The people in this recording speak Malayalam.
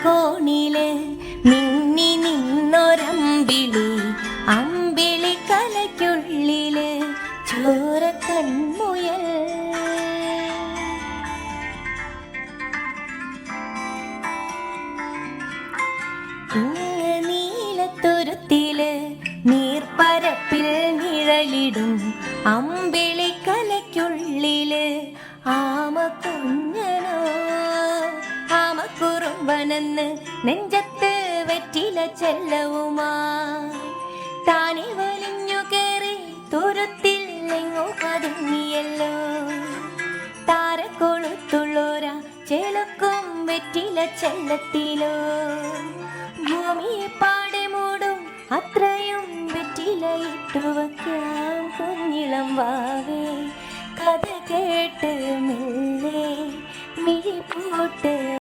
കോണില് മിന്നി നിന്നൊരമ്പിളി, അമ്പിളി കലയ്ക്കുള്ളില് ചോര കൺമുയൽ. നീലത്തുരുത്തില് നീർപ്പരപ്പിൽ നിഴലിടും അമ്പിളി കലയ്ക്കുള്ളില് ആമ കുഞ്ഞനോ ആമക്കുറുമ്പനെന്ന് നെഞ്ചത്ത് വെറ്റില ചെല്ലവുമാ താനെ വലിഞ്ഞു കേറി തുരുത്തിൽ എങ്ങോ പതുങ്ങിയല്ലോ. താരക്കൊളുത്തുള്ളോരാ ചെലുക്കും വെറ്റില ചെല്ലത്തിലോ. ഭൂമിയെ പാടെ മൂടും അത്രയും വെറ്റിലയിട്ടു വയ്ക്കാം കുഞ്ഞിളം വാവേ. കഥ കേട്ട് മെല്ലെ മിഴി പോട്ട്